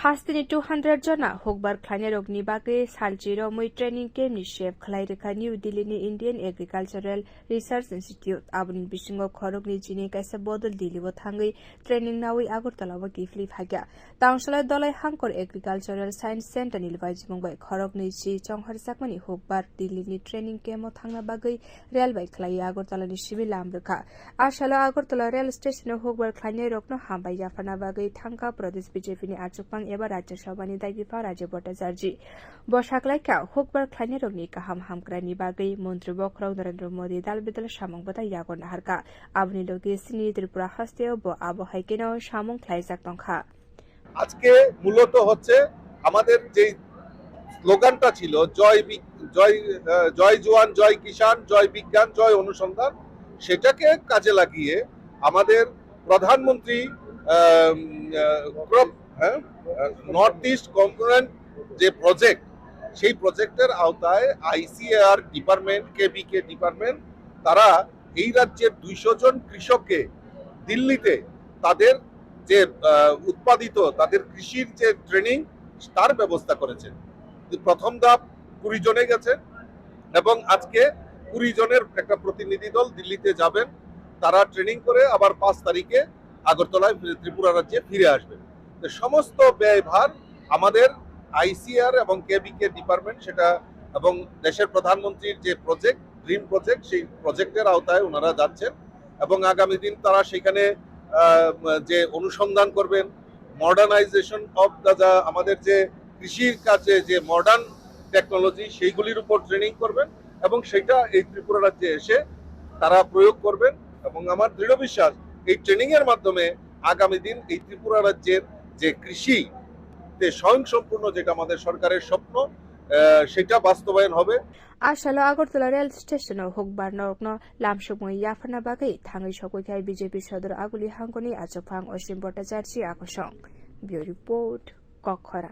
Hastini 200 jona Hukbar khwlainai rokni bagui salchiro mui training camp ni chef khwlairokha New Delhi ni Indian Agricultural Research Institute aboni bisingo khorokni jini kaisa bodol dilibo thangui training nawi Agartala bo gifli phagya tangsalai dolai hangkor Agricultural Science Center ni lbai jimongbai khorokni ji chonghar sakmani Hukbar Delhi ni training camp o thangna bagui railway khlai Agartala ni sibil lamrokha ashala Agartala rail station o Hukbar khwlainai rokno hambai yapharkha bagui thangka pradesh BJP ni achugphang এবার রাজ্য সভানি দায়িত্ব রাজ্য Bhattacharya বসাকলাইকা হুকবার খwlainai rokni kaham hamkrani bagui মন্ত্রী বখরাও Narendra Modi দালবেদল সামংবতা Yangon হারকা আবনি লগে সিনি ত্রিপুরা হাস্তেও ব আবহাইকেনো সামং খ্লাইজাক তংখা আজকে মূলত হচ্ছে আমাদের যে স্লোগানটা ছিল জয় জয় জওয়ান জয় কিষান জয় বিজ্ঞান জয় অনুসন্ধান সেটাকে কাজে লাগিয়ে আমাদের প্রধানমন্ত্রী নর্থ ইস্ট কম্পোনেন্ট যে প্রজেক্ট সেই প্রজেক্টের আওতায় আইসিএআর ডিপার্টমেন্ট কেবিকে ডিপার্টমেন্ট তারা এই রাজ্যের 200 জন কৃষককে দিল্লিতে তাদের যে উৎপাদিত তাদের কৃষির যে ট্রেনিং তার ব্যবস্থা করেছেন। প্রথম ধাপ 20 জনে গেছে এবং আজকে 20 জনের একটা প্রতিনিধি দল দিল্লিতে যাবেন, তারা ট্রেনিং করে আবার 5 তারিখে আগরতলায় ত্রিপুরা রাজ্যে ফিরে আসবেন। সমস্ত ব্যয়ভার আমাদের আইসিআর এবং কেবিকে ডিপার্টমেন্ট সেটা এবং দেশের প্রধানমন্ত্রীর যে প্রজেক্ট ড্রিম প্রজেক্ট সেই প্রজেক্টের আওতায় ওনারা যাচ্ছেন এবং আগামী দিন তারা সেখানে যে অনুসন্ধান করবেন, মডার্নাইজেশন অফ দ্য আমাদের যে কৃষির কাজে যে মডার্ন টেকনোলজি সেইগুলির উপর ট্রেনিং করবেন এবং সেটা এই ত্রিপুরা রাজ্যে এসে তারা প্রয়োগ করবেন এবং আমার দৃঢ় বিশ্বাস এই ট্রেনিং এর মাধ্যমে আগামী দিন এই ত্রিপুরা রাজ্যের যে কৃষিতে স্বয়ংসম্পূর্ণ যেটা আমাদের সরকারের স্বপ্ন সেটা বাস্তবায়ন হবে। আসলে আগরতলা রেল স্টেশন হুকবার রকনো lamsogmwng yapharkha bagui thangai sokoi BJP সদর আগুলি হাঙ্গনি achugphang অসীম ভট্টাচার্য আকর্ষণ। Bureau report কক্ষরা।